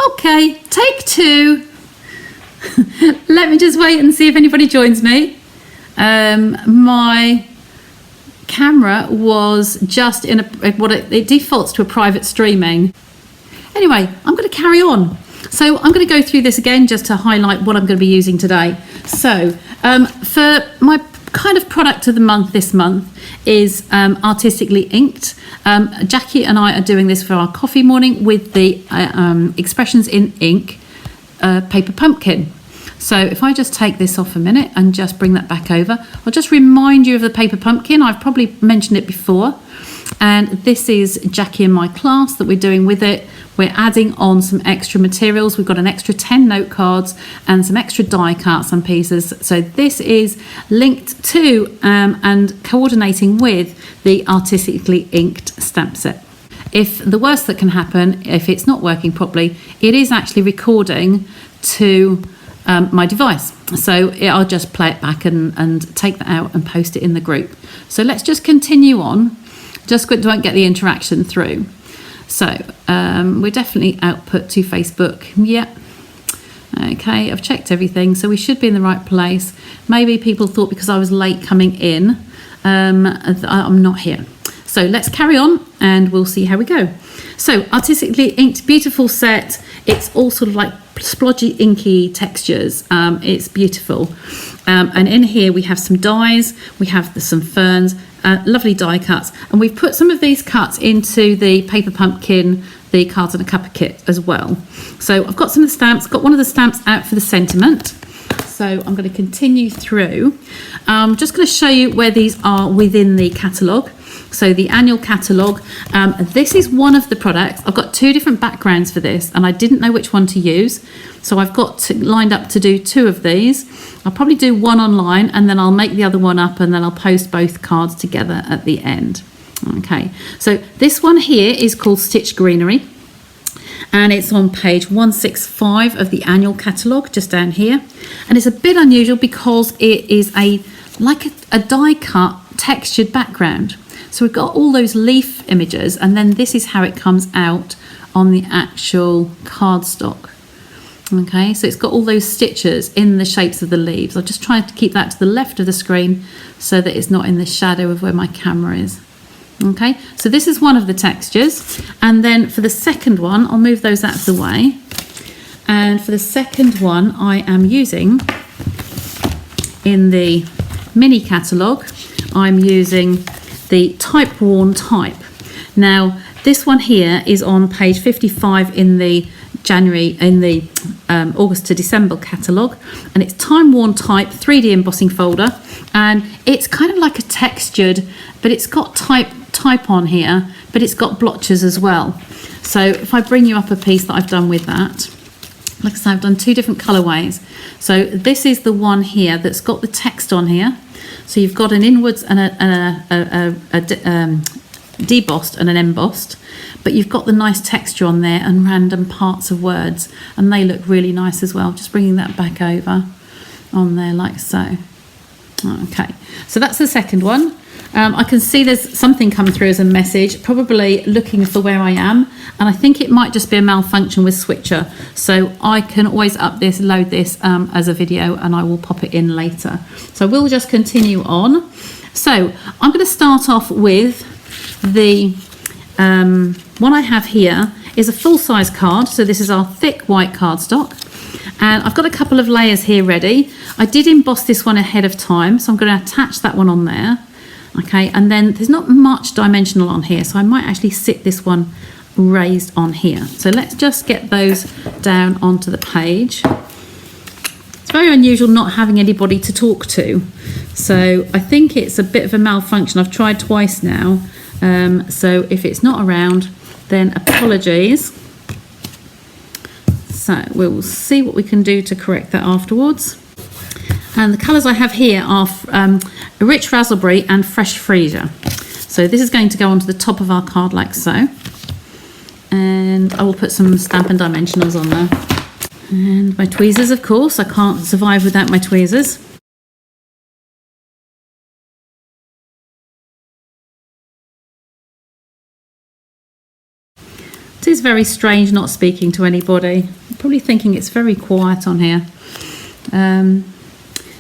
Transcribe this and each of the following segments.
Okay, take two. Let me just wait and see if anybody joins me. My camera was just in it defaults to a private streaming. Anyway, I'm going to carry on. So I'm going to go through this again just to highlight what I'm going to be using today. So for my kind of product of the month this month is Artistically Inked. Jackie and I are doing this for our coffee morning with the Expressions in Ink paper pumpkin. So if I just take this off a minute and just bring that back over, I'll just remind you of the paper pumpkin. I've probably mentioned it before. And this is Jackie and my class that we're doing with it. We're adding on some extra materials. We've got an extra 10 note cards and some extra die cuts and pieces. So this is linked to and coordinating with the Artistically Inked stamp set. If the worst that can happen, if it's not working properly, it is actually recording to my device. So I'll just play it back and take that out and post it in the group. So let's just continue on. Just don't get the interaction through. So we definitely output to Facebook. Yep. Okay, I've checked everything, so we should be in the right place. Maybe people thought because I was late coming in, I'm not here. So let's carry on and we'll see how we go. So Artistically Inked, beautiful set. It's all sort of like splodgy, inky textures. It's beautiful. And in here we have some dies, we have some ferns, lovely die cuts, and we've put some of these cuts into the paper pumpkin, the cards and a cuppa kit as well. So I've got some of the stamps, got one of the stamps out for the sentiment. So I'm going to continue through. I'm just going to show you where these are within the catalogue. So the annual catalogue, this is one of the products. I've got two different backgrounds for this and I didn't know which one to use. So I've got lined up to do two of these. I'll probably do one online and then I'll make the other one up and then I'll post both cards together at the end. Okay, so this one here is called Stitch Greenery. And it's on page 165 of the annual catalogue, just down here. And it's a bit unusual because it is like a die cut textured background. So we've got all those leaf images and then this is how it comes out on the actual cardstock. Okay, so it's got all those stitches in the shapes of the leaves. I'll just try to keep that to the left of the screen so that it's not in the shadow of where my camera is. Okay, so this is one of the textures, and then for the second one I'll move those out of the way, and for the second one I am using in the mini catalogue, I'm using the type worn type. Now this one here is on page 55 in the August to December catalogue, and it's time worn type 3D embossing folder, and it's kind of like a textured, but it's got type on here, but it's got blotches as well. So if I bring you up a piece that I've done with that, like I said, I've done two different colorways. So this is the one here that's got the text on here. So you've got an inwards and a debossed and an embossed, but you've got the nice texture on there and random parts of words, and they look really nice as well. Just bringing that back over on there like so. Okay, so that's the second one. I can see there's something coming through as a message, probably looking for where I am, and I think it might just be a malfunction with Switcher, so I can always load this as a video and I will pop it in later. So we'll just continue on. So I'm going to start off with the one I have here is a full-size card. So this is our thick white cardstock, and I've got a couple of layers here ready. I did emboss this one ahead of time, so I'm going to attach that one on there. Okay, and then there's not much dimensional on here, so I might actually sit this one raised on here. So let's just get those down onto the page. It's very unusual not having anybody to talk to, so I think it's a bit of a malfunction. I've tried twice now, so if it's not around, then apologies. So we'll see what we can do to correct that afterwards. And the colours I have here are rich raspberry and fresh freesia. So this is going to go onto the top of our card like so. And I will put some Stampin' Dimensionals on there. And my tweezers, of course. I can't survive without my tweezers. It is very strange not speaking to anybody. You're probably thinking it's very quiet on here.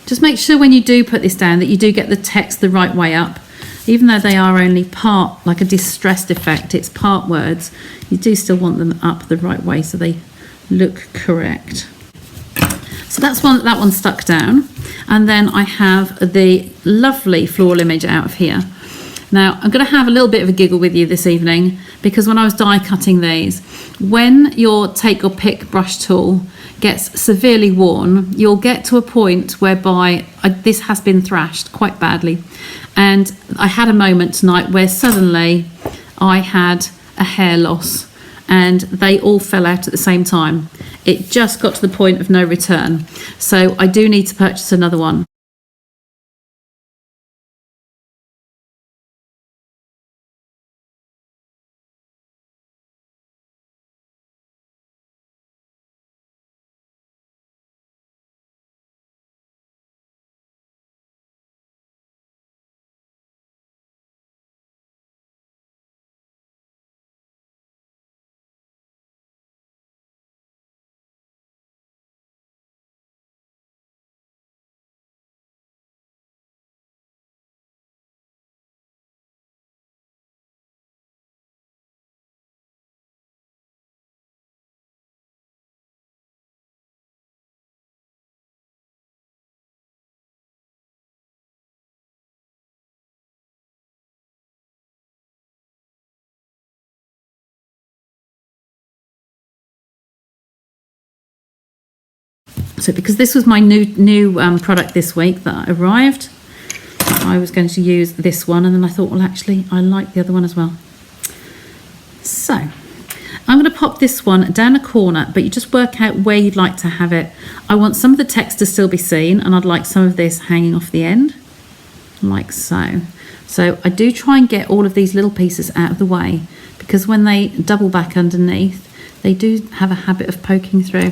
Just make sure when you do put this down that you do get the text the right way up. Even though they are only part, like a distressed effect, it's part words, you do still want them up the right way so they look correct. So that one's stuck down. And then I have the lovely floral image out of here. Now, I'm going to have a little bit of a giggle with you this evening, because when I was die cutting these, when your take or pick brush tool gets severely worn, you'll get to a point whereby this has been thrashed quite badly. And I had a moment tonight where suddenly I had a hair loss and they all fell out at the same time. It just got to the point of no return. So I do need to purchase another one. So because this was my new product this week that arrived, I was going to use this one, and then I thought, well, actually, I like the other one as well. So I'm going to pop this one down a corner, but you just work out where you'd like to have it. I want some of the text to still be seen, and I'd like some of this hanging off the end, like so. So I do try and get all of these little pieces out of the way, because when they double back underneath, they do have a habit of poking through.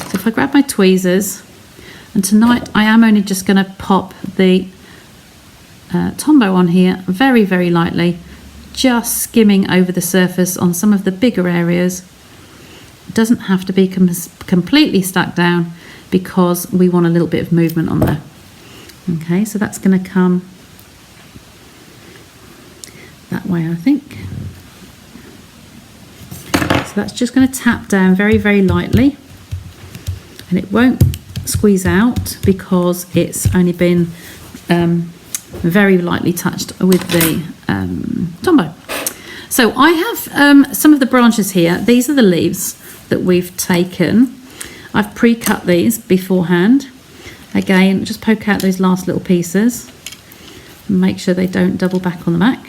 So if I grab my tweezers, and tonight I am only just going to pop the Tombow on here very, very lightly, just skimming over the surface on some of the bigger areas. It doesn't have to be completely stuck down, because we want a little bit of movement on there. Okay, so that's going to come that way, I think. So that's just going to tap down very, very lightly, and it won't squeeze out because it's only been very lightly touched with the Tombow. So I have some of the branches here. These are the leaves that we've taken. I've pre-cut these beforehand. Again, just poke out those last little pieces and make sure they don't double back on the back.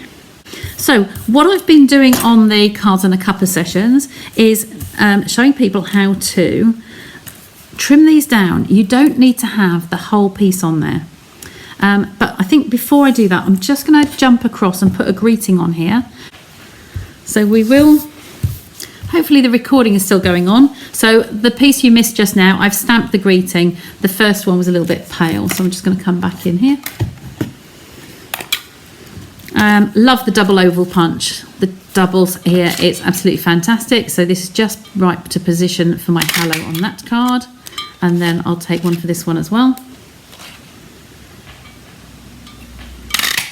So what I've been doing on the cards and a couple of sessions is showing people how to trim these down. You don't need to have the whole piece on there. But I think before I do that, I'm just going to jump across and put a greeting on here. So we will, hopefully the recording is still going on. So the piece you missed just now, I've stamped the greeting. The first one was a little bit pale, so I'm just going to come back in here. Love the double oval punch. The doubles here, it's absolutely fantastic. So this is just right to position for my halo on that card. And then I'll take one for this one as well.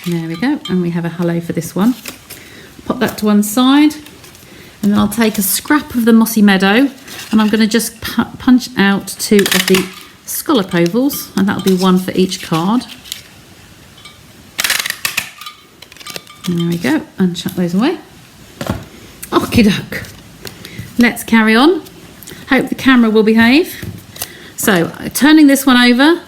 There we go, and we have a hello for this one. Pop that to one side, and then I'll take a scrap of the Mossy Meadow, and I'm going to just punch out 2 of the scallop ovals, and that'll be 1 for each card. And there we go, and chuck those away. Okie doke. Let's carry on. Hope the camera will behave. So, turning this one over.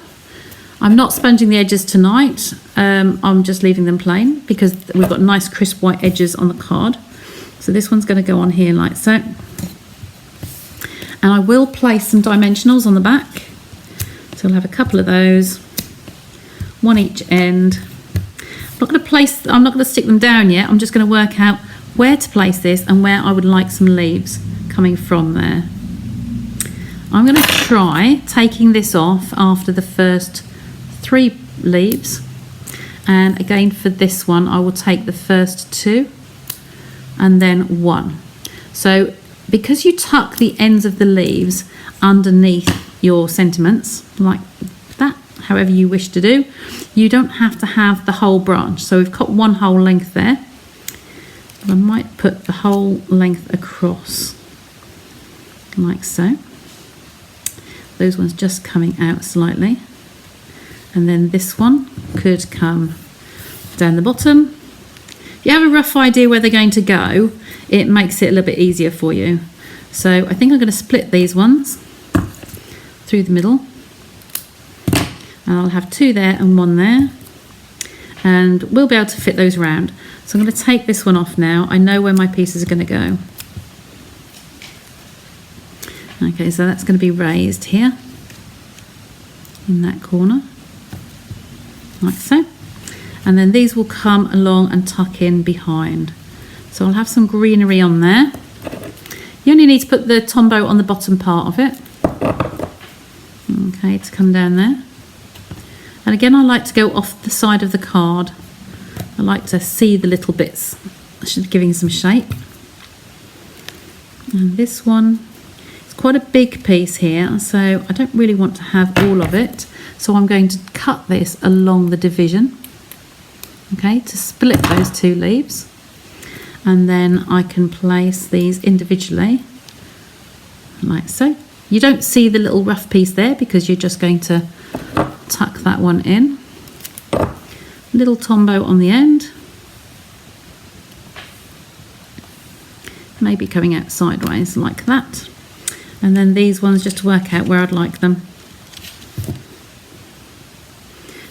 I'm not sponging the edges tonight. I'm just leaving them plain because we've got nice crisp white edges on the card. So this one's going to go on here like so. And I will place some dimensionals on the back. So we'll have a couple of those, 1 each end. I'm not going to stick them down yet. I'm just going to work out where to place this and where I would like some leaves coming from there. I'm going to try taking this off after the first 3 leaves, and again for this one I will take the first 2 and then 1. So because you tuck the ends of the leaves underneath your sentiments, like that, however you wish to do, you don't have to have the whole branch. So we've got one whole length there. I might put the whole length across, like so. Those ones just coming out slightly. And then this one could come down the bottom. If you have a rough idea where they're going to go, it makes it a little bit easier for you. So I think I'm going to split these ones through the middle. And I'll have 2 there and 1 there. And we'll be able to fit those around. So I'm going to take this one off now. I know where my pieces are going to go. Okay, so that's going to be raised here in that corner, like so. And then these will come along and tuck in behind. So I'll have some greenery on there. You only need to put the tombow on the bottom part of it. Okay, to come down there. And again, I like to go off the side of the card. I like to see the little bits, giving some shape. And this one, it's quite a big piece here, so I don't really want to have all of it. So I'm going to cut this along the division, okay, to split those 2 leaves. And then I can place these individually, like so. You don't see the little rough piece there because you're just going to tuck that one in. Little tombow on the end. Maybe coming out sideways like that. And then these ones just to work out where I'd like them.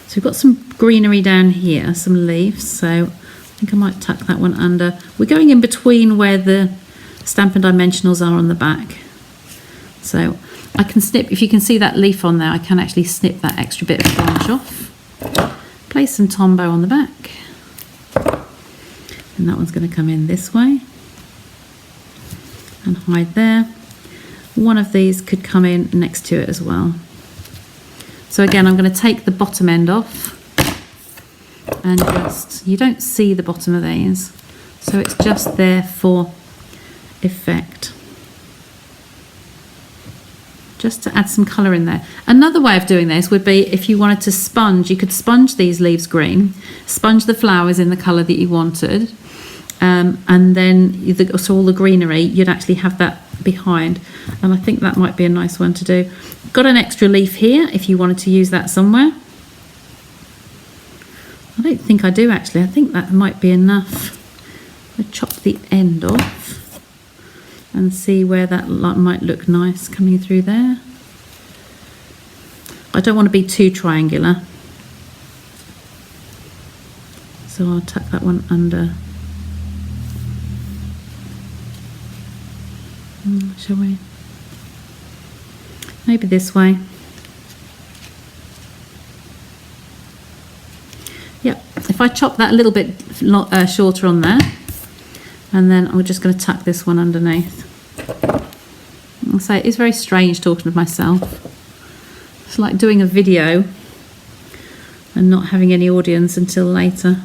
So we've got some greenery down here, some leaves, so I think I might tuck that one under. We're going in between where the Stampin' Dimensionals are on the back. So I can snip, if you can see that leaf on there, I can actually snip that extra bit of branch off. Place some tombow on the back. And that one's going to come in this way. And hide there. One of these could come in next to it as well. So again, I'm going to take the bottom end off. And just, you don't see the bottom of these. So it's just there for effect. Just to add some colour in there. Another way of doing this would be if you wanted to sponge, you could sponge these leaves green, sponge the flowers in the colour that you wanted, and then so all the greenery, you'd actually have that behind. And I think that might be a nice one to do. Got an extra leaf here if you wanted to use that somewhere. I don't think I do actually. I think that might be enough. I'll chop the end off and see where that might look nice coming through there. I don't want to be too triangular, so I'll tuck that one under. Shall we? Maybe this way. Yep, if I chop that a little bit shorter on there, and then I'm just going to tuck this one underneath. I'll say it's very strange talking to myself. It's like doing a video and not having any audience until later.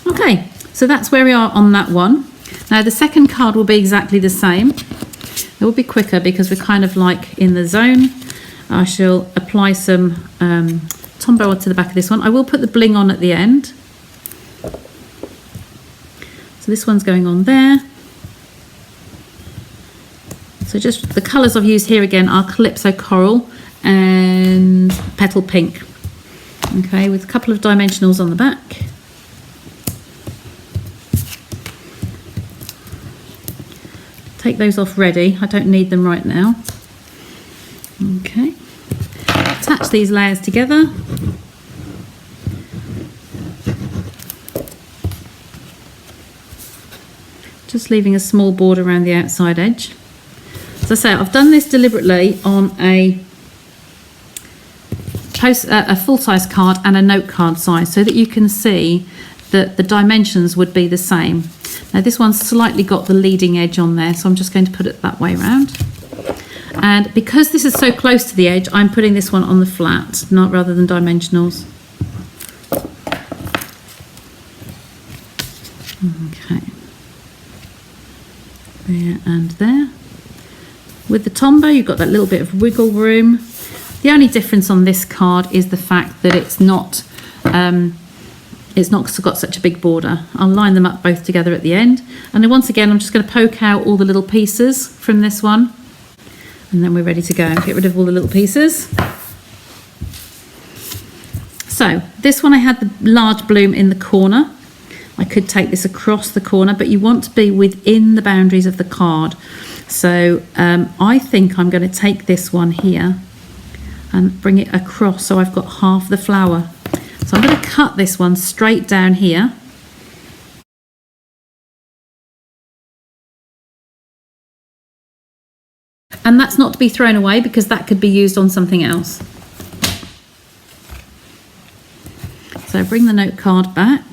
Okay, so that's where we are on that one. Now the second card will be exactly the same. It will be quicker because we're kind of like in the zone. I shall apply some tombow onto the back of this one. I will put the bling on at the end. So this one's going on there. So just the colours I've used here again are Calypso Coral and Petal Pink. Okay, with a couple of dimensionals on the back. Take those off ready. I don't need them right now. Okay. Attach these layers together. Just leaving a small border around the outside edge. As I say, I've done this deliberately on a full-size card and a note card size so that you can see that the dimensions would be the same. Now this one's slightly got the leading edge on there, so I'm just going to put it that way around. And because this is so close to the edge, I'm putting this one on the flat, not rather than dimensionals. Okay. There and there. With the Tombow, you've got that little bit of wiggle room. The only difference on this card is the fact that it's not got such a big border. I'll line them up both together at the end. And then once again, I'm just going to poke out all the little pieces from this one. And then we're ready to go. Get rid of all the little pieces. So this one, I had the large bloom in the corner. I could take this across the corner, but you want to be within the boundaries of the card. So I think I'm going to take this one here and bring it across so I've got half the flower. So I'm going to cut this one straight down here. And that's not to be thrown away because that could be used on something else. So bring the note card back.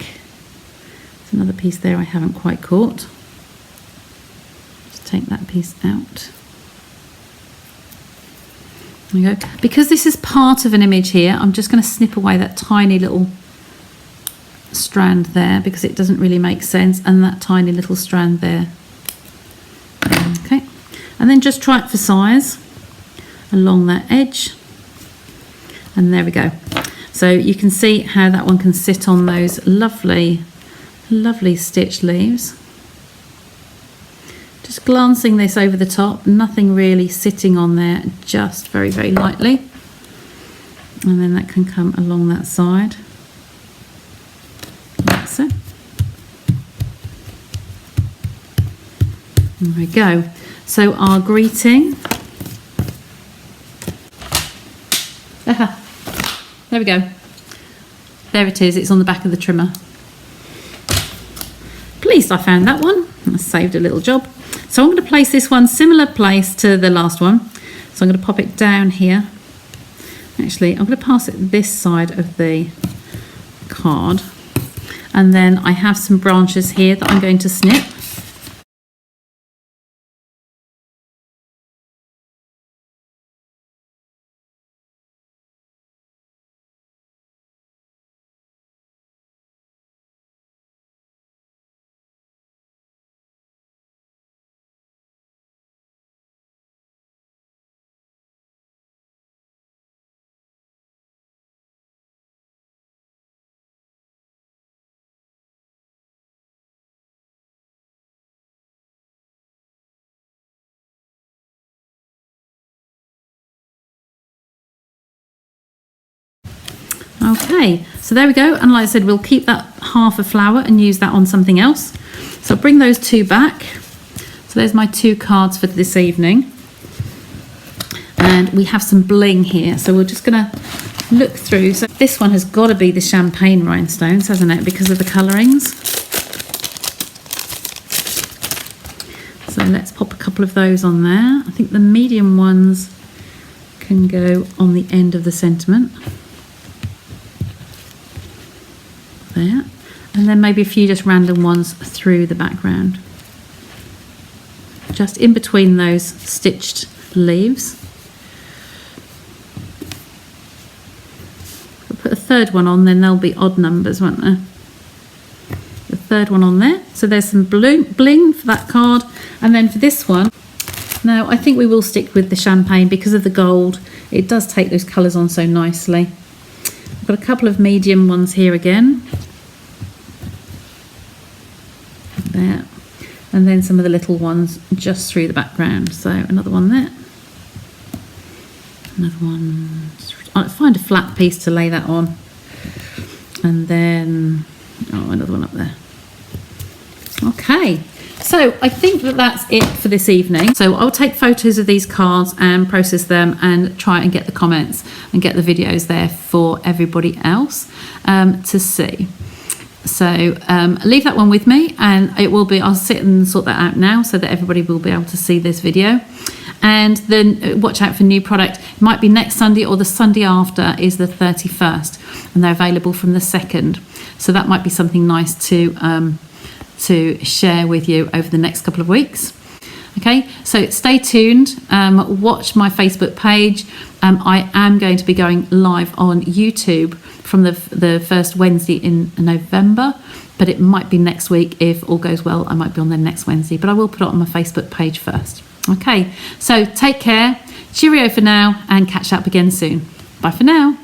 There's another piece there I haven't quite caught. Just take that piece out. There we go. Because this is part of an image here, I'm just going to snip away that tiny little strand there because it doesn't really make sense, and that tiny little strand there. Okay, and then just try it for size along that edge, and there we go. So you can see how that one can sit on those lovely, lovely stitched leaves. Just glancing this over the top, nothing really sitting on there, just very, very lightly. And then that can come along that side, like so. There we go. So our greeting. There we go. There it is, it's on the back of the trimmer. Pleased I found that one. I saved a little job. So I'm going to place this one similar place to the last one. So I'm going to pop it down here. Actually, I'm going to pass it this side of the card. And then I have some branches here that I'm going to snip. Okay, so there we go, and like I said, we'll keep that half a flower and use that on something else. So I'll bring those two back. So there's my two cards for this evening. And we have some bling here, so we're just going to look through. So this one has got to be the champagne rhinestones, hasn't it, because of the colourings. So let's pop a couple of those on there. I think the medium ones can go on the end of the sentiment. There. And then maybe a few just random ones through the background. Just in between those stitched leaves. I'll put a third one on, then there'll be odd numbers, won't there? The third one on there. So there's some bling for that card. And then for this one, now I think we will stick with the champagne because of the gold. It does take those colours on so nicely. I've got a couple of medium ones here again. There. And then some of the little ones just through the background. So another one there. Another one. I'll find a flat piece to lay that on. And then, oh, another one up there. Okay. So I think that that's it for this evening. So I'll take photos of these cards and process them and try and get the comments and get the videos there for everybody else to see. So leave that one with me, and it will be, I'll sit and sort that out now so that everybody will be able to see this video. And then watch out for new product. It might be next Sunday, or the Sunday after is the 31st, and they're available from the 2nd. So that might be something nice to share with you over the next couple of weeks. Okay, so stay tuned, watch my Facebook page. I am going to be going live on YouTube from the first Wednesday in November, but it might be next week. If all goes well, I might be on there next Wednesday, but I will put it on my Facebook page first. Okay, so take care, cheerio for now, and catch up again soon. Bye for now.